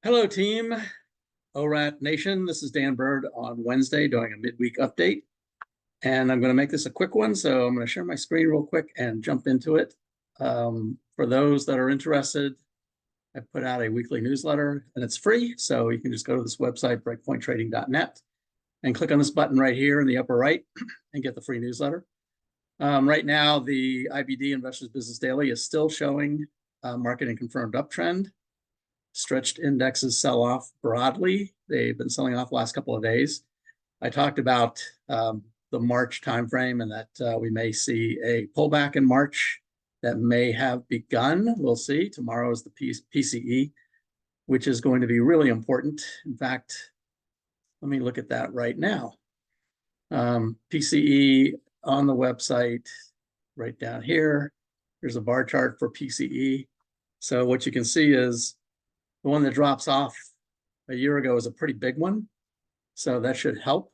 Hello, team. ORAT Nation. This is Dan Bird on Wednesday doing a midweek update. And I'm going to make this a quick one. So I'm going to share my screen real quick and jump into it. For those that are interested, I put out a weekly newsletter and it's free. So you can just go to this website, breakpointtrading.net, and click on this button right here in the upper right and get the free newsletter. Right now, the IBD Investors Business Daily is still showing market and confirmed uptrend. Stretched indexes sell off broadly. They've been selling off the last couple of days. I talked about the March timeframe and that we may see a pullback in March that may have begun. We'll see. Tomorrow is the PCE, which is going to be really important. In fact, let me look at that right now. PCE on the website right down here. Here's a bar chart for PCE. So what you can see is the one that drops off a year ago is a pretty big one, so that should help.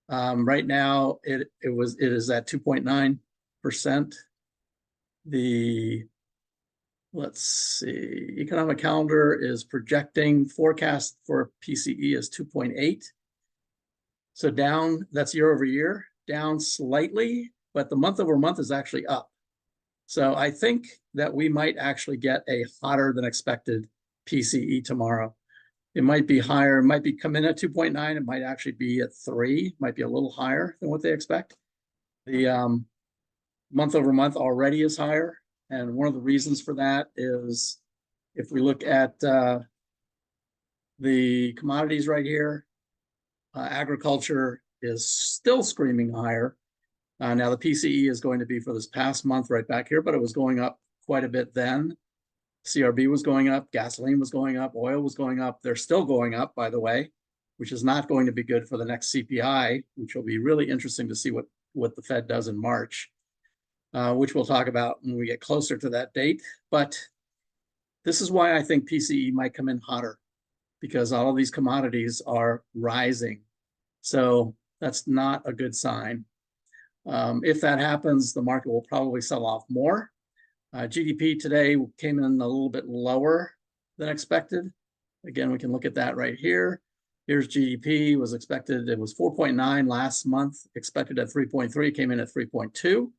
Right now, it is at 2.9%. Let's see, economic calendar is projecting forecast for PCE is 2.8. So down, that's year over year, down slightly, but the month over month is actually up. So I think that we might actually get a hotter than expected PCE tomorrow. It might be higher, it might be come in at 2.9, it might actually be at 3, might be a little higher than what they expect. The month over month already is higher, and one of the reasons for that is if we look at the commodities right here, agriculture is still screaming higher. Now the PCE is going to be for this past month right back here, but it was going up quite a bit then. CRB was going up, gasoline was going up, oil was going up. They're still going up, by the way, which is not going to be good for the next CPI, which will be really interesting to see what the Fed does in March, which we'll talk about when we get closer to that date. But this is why I think PCE might come in hotter, because all of these commodities are rising. So that's not a good sign. If that happens, the market will probably sell off more. GDP today came in a little bit lower than expected. Again, we can look at that right here. Here's GDP, was expected, it was 4.9 last month, expected at 3.3, came in at 3.2.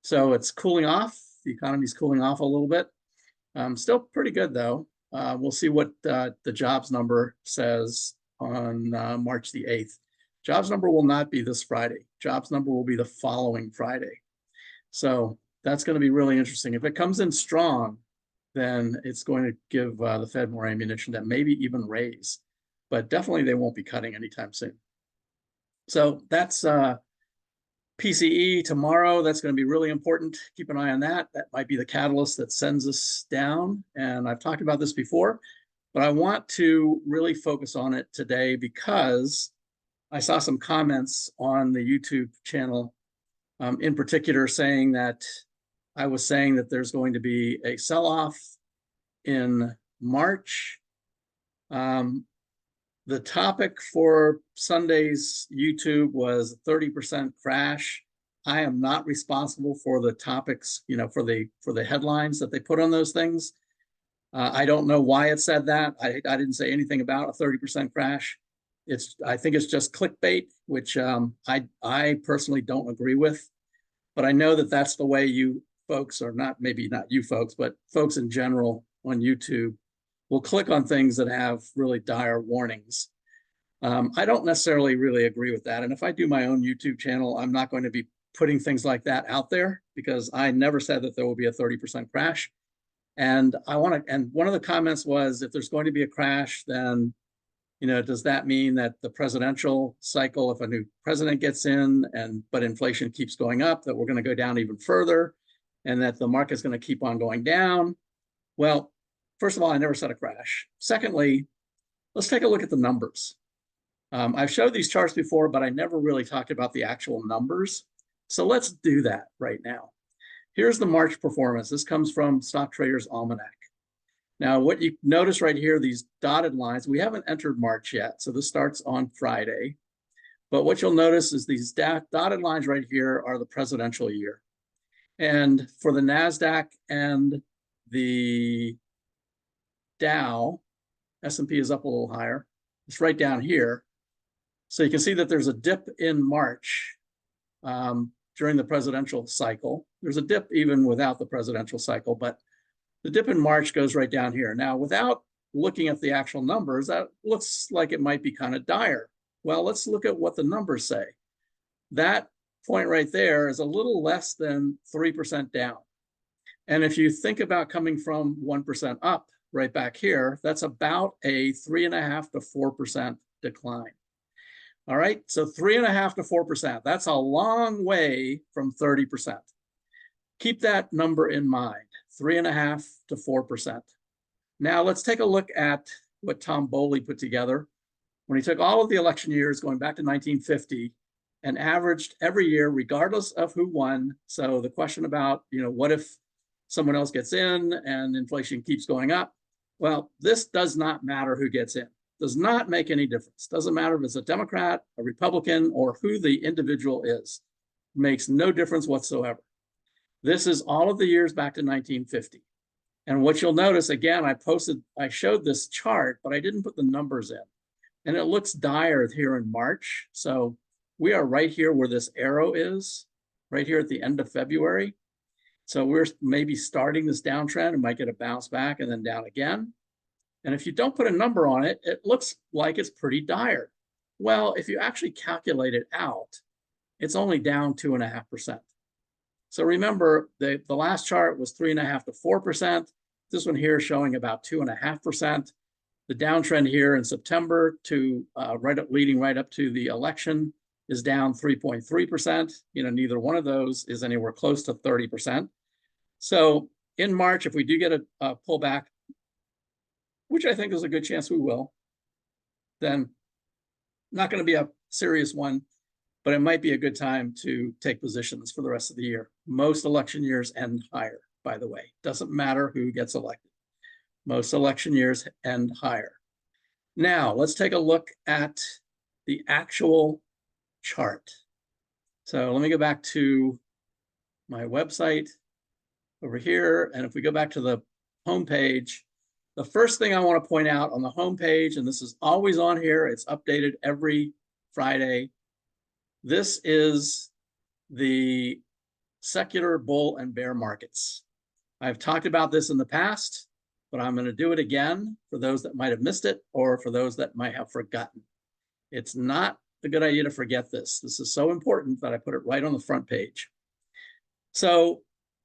So it's cooling off. The economy's cooling off a little bit. Still pretty good though. We'll see what the jobs number says on March the 8th. Jobs number will not be this Friday. Jobs number will be the following Friday. So that's going to be really interesting. If it comes in strong, then it's going to give the Fed more ammunition to maybe even raise. But definitely they won't be cutting anytime soon. So that's PCE tomorrow. That's going to be really important. Keep an eye on that. That might be the catalyst that sends us down. And I've talked about this before, but I want to really focus on it today because I saw some comments on the YouTube channel, in particular saying that I was saying that there's going to be a sell-off in March. The topic for Sunday's YouTube was 30% crash. I am not responsible for the topics, for the headlines that they put on those things. I don't know why it said that. I didn't say anything about a 30% crash. I think it's just clickbait, which I personally don't agree with. But I know that that's the way you folks, or maybe not you folks, but folks in general on YouTube will click on things that have really dire warnings. I don't necessarily really agree with that. And if I do my own YouTube channel, I'm not going to be putting things like that out there because I never said that there will be a 30% crash. And and one of the comments was, if there's going to be a crash, then does that mean that the presidential cycle, if a new president gets in but inflation keeps going up, that we're going to go down even further and that the market's going to keep on going down? Well, first of all, I never said a crash. Secondly, let's take a look at the numbers. I've showed these charts before, but I never really talked about the actual numbers. So let's do that right now. Here's the March performance. This comes from Stock Trader's Almanac. Now, what you notice right here, these dotted lines, we haven't entered March yet, so this starts on Friday. But what you'll notice is these dotted lines right here are the presidential year. And for the NASDAQ and the Dow, S&P is up a little higher. It's right down here. So you can see that there's a dip in March during the presidential cycle. There's a dip even without the presidential cycle, but the dip in March goes right down here. Now, without looking at the actual numbers, that looks like it might be kind of dire. Well, let's look at what the numbers say. That point right there is a little less than 3% down. And if you think about coming from 1% up right back here, that's about a 3.5 to 4% decline. All right, so 3.5 to 4%, that's a long way from 30%. Keep that number in mind, 3.5 to 4%. Now let's take a look at what Tom Bowley put together when he took all of the election years going back to 1950 and averaged every year, regardless of who won. So the question about, what if someone else gets in and inflation keeps going up? Well, this does not matter who gets in. Does not make any difference. Doesn't matter if it's a Democrat, a Republican, or who the individual is. Makes no difference whatsoever. This is all of the years back to 1950. And what you'll notice, again, I showed this chart, but I didn't put the numbers in. And it looks dire here in March. So we are right here where this arrow is, right here at the end of February. So we're maybe starting this downtrend and might get a bounce back and then down again. And if you don't put a number on it, it looks like it's pretty dire. Well, if you actually calculate it out, it's only down 2.5%. So remember, the last chart was 3.5 to 4%. This one here is showing about 2.5%. The downtrend here in September to leading right up to the election is down 3.3%. Neither one of those is anywhere close to 30%. So in March, if we do get a pullback, which I think is a good chance we will, then not going to be a serious one, but it might be a good time to take positions for the rest of the year. Most election years end higher, by the way. Doesn't matter who gets elected. Most election years end higher. Now, let's take a look at the actual chart. So let me go back to my website over here. And if we go back to the home page, the first thing I want to point out on the home page, and this is always on here, it's updated every Friday. This is the secular bull and bear markets. I've talked about this in the past, but I'm going to do it again for those that might have missed it or for those that might have forgotten. It's not a good idea to forget this. This is so important that I put it right on the front page. So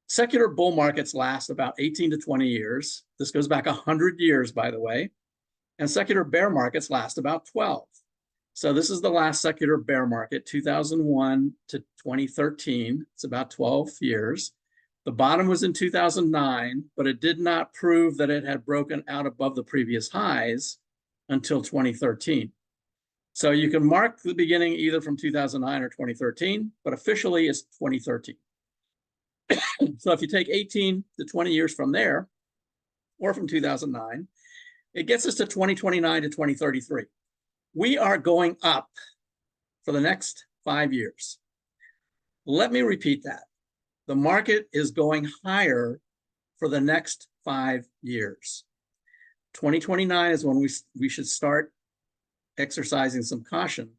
secular bull markets last about 18 to 20 years. This goes back 100 years, by the way. And secular bear markets last about 12. So this is the last secular bear market, 2001 to 2013. It's about 12 years. The bottom was in 2009, but it did not prove that it had broken out above the previous highs until 2013. So you can mark the beginning either from 2009 or 2013, but officially it's 2013. So if you take 18 to 20 years from there, or from 2009, it gets us to 2029 to 2033. We are going up for the next 5 years. Let me repeat that. The market is going higher for the next 5 years. 2029 is when we should start exercising some caution.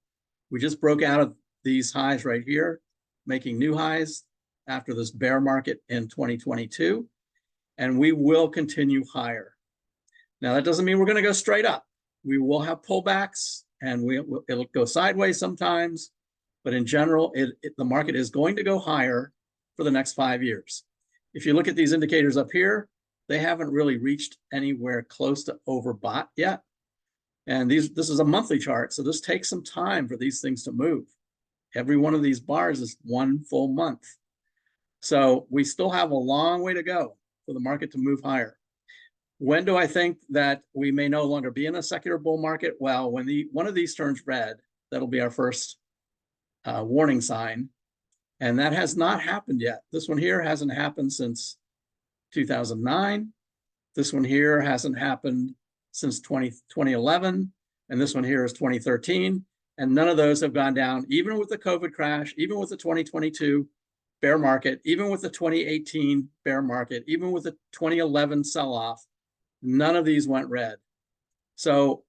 We just broke out of these highs right here, making new highs after this bear market in 2022, and we will continue higher. Now, that doesn't mean we're going to go straight up. We will have pullbacks, and it'll go sideways sometimes, but in general, the market is going to go higher for the next 5 years. If you look at these indicators up here, they haven't really reached anywhere close to overbought yet. And this is a monthly chart, so this takes some time for these things to move. Every one of these bars is 1 full month. So we still have a long way to go for the market to move higher. When do I think that we may no longer be in a secular bull market? Well, when one of these turns red, that'll be our first warning sign. And that has not happened yet. This one here hasn't happened since 2009. This one here hasn't happened since 2011. And this one here is 2013. And none of those have gone down, even with the COVID crash, even with the 2022 bear market, even with the 2018 bear market, even with the 2011 sell-off. None of these went red. So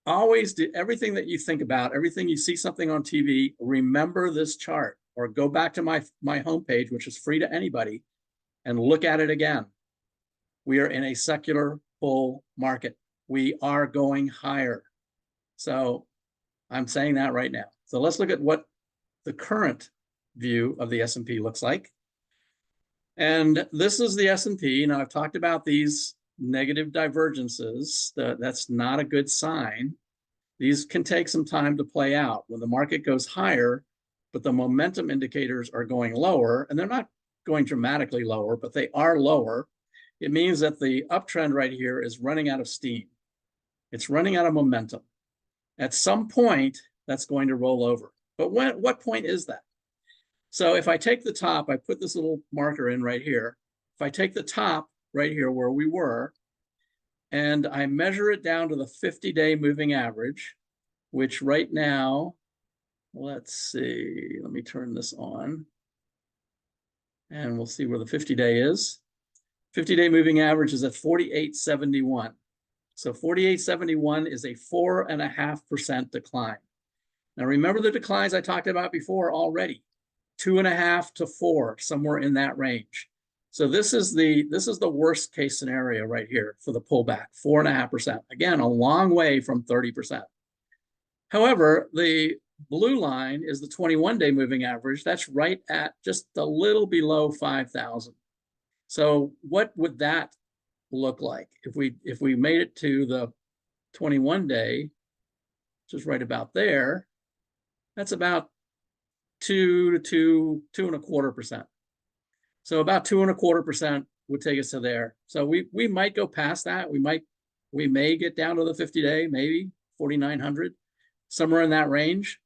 always do everything that you think about, everything you see something on TV, remember this chart or go back to my homepage, which is free to anybody, and look at it again. We are in a secular bull market. We are going higher. So I'm saying that right now. So let's look at what the current view of the S&P looks like. And this is the S&P. Now, I've talked about these negative divergences. That's not a good sign. These can take some time to play out. When the market goes higher, but the momentum indicators are going lower, and they're not going dramatically lower, but they are lower, it means that the uptrend right here is running out of steam. It's running out of momentum. At some point, that's going to roll over. But what point is that? So if I take the top, I put this little marker in right here. If I take the top right here where we were, and I measure it down to the 50-day moving average, which right now, let's see, let me turn this on, and we'll see where the 50-day is. 50-day moving average is at 48.71. So 48.71 is a 4.5% decline. Now remember the declines I talked about before already, 2.5 to 4, somewhere in that range. So this is the worst case scenario right here for the pullback, 4.5%. Again, a long way from 30%. However, the blue line is the 21-day moving average. That's right at just a little below 5,000. So what would that look like if we made it to the 21-day, which is right about there? That's about 2.25%. So about 2.25% would take us to there. So we might go past that. We may get down to the 50-day, maybe 4,900, somewhere in that range.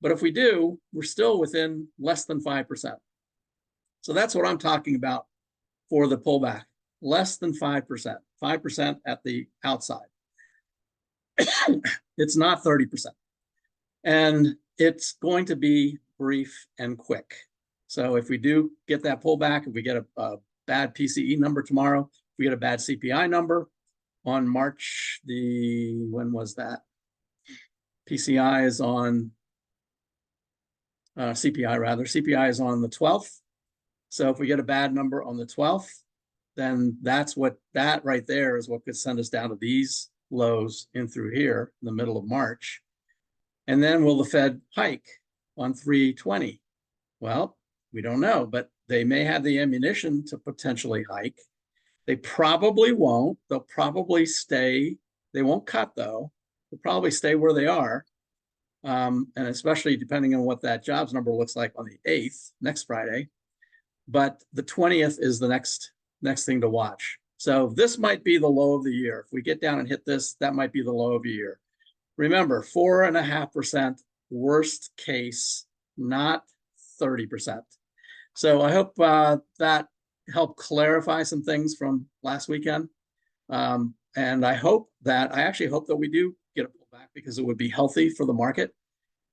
But if we do, we're still within less than 5%. So that's what I'm talking about for the pullback, less than 5%, 5% at the outside. It's not 30%. And it's going to be brief and quick. So if we do get that pullback, if we get a bad PCE number tomorrow, if we get a bad CPI number on March when was that? PCI is on, CPI is on the 12th. So if we get a bad number on the 12th, then that right there is what could send us down to these lows in through here in the middle of March. And then will the Fed hike on 3/20? Well, we don't know, but they may have the ammunition to potentially hike. They probably won't. They'll probably stay. They won't cut, though. They'll probably stay where they are. And especially depending on what that jobs number looks like on the 8th, next Friday. But the 20th is the next thing to watch. So this might be the low of the year. If we get down and hit this, that might be the low of the year. Remember, 4.5% worst case, not 30%. So I hope that helped clarify some things from last weekend. And I actually hope that we do get a pullback, because it would be healthy for the market.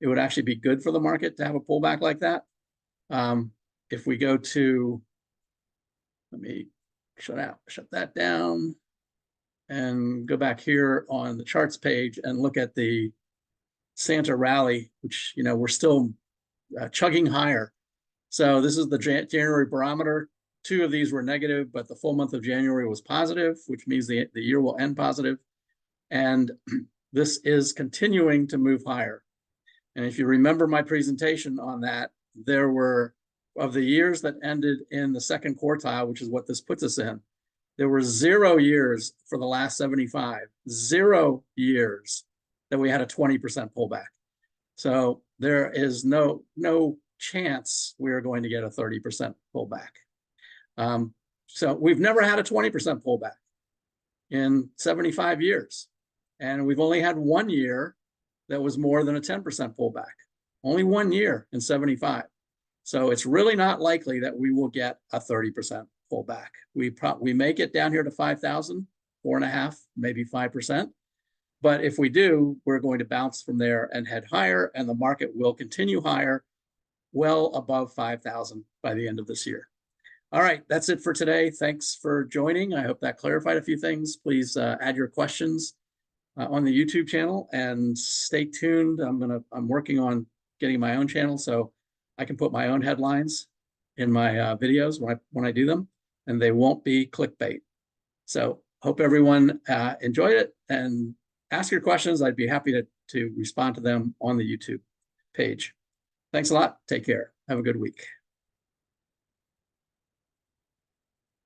It would actually be good for the market to have a pullback like that. If we go to, let me shut that down and go back here on the charts page and look at the Santa rally, which, we're still chugging higher. So this is the January barometer. 2 of these were negative, but the full month of January was positive, which means the year will end positive. And this is continuing to move higher. And if you remember my presentation on that, there were, of the years that ended in the second quartile, which is what this puts us in, there were 0 years for the last 75, 0 years that we had a 20% pullback. So there is no chance we're going to get a 30% pullback. So we've never had a 20% pullback in 75 years. And we've only had 1 year that was more than a 10% pullback. Only 1 year in 75. So it's really not likely that we will get a 30% pullback. We may get down here to 5,000, 4.5, maybe 5%. But if we do, we're going to bounce from there and head higher, and the market will continue higher, well above 5,000 by the end of this year. All right, that's it for today. Thanks for joining. I hope that clarified a few things. Please add your questions on the YouTube channel, and stay tuned. I'm working on getting my own channel so I can put my own headlines in my videos when I do them, and they won't be clickbait. So hope everyone enjoyed it, and ask your questions. I'd be happy to respond to them on the YouTube page. Thanks a lot. Take care. Have a good week.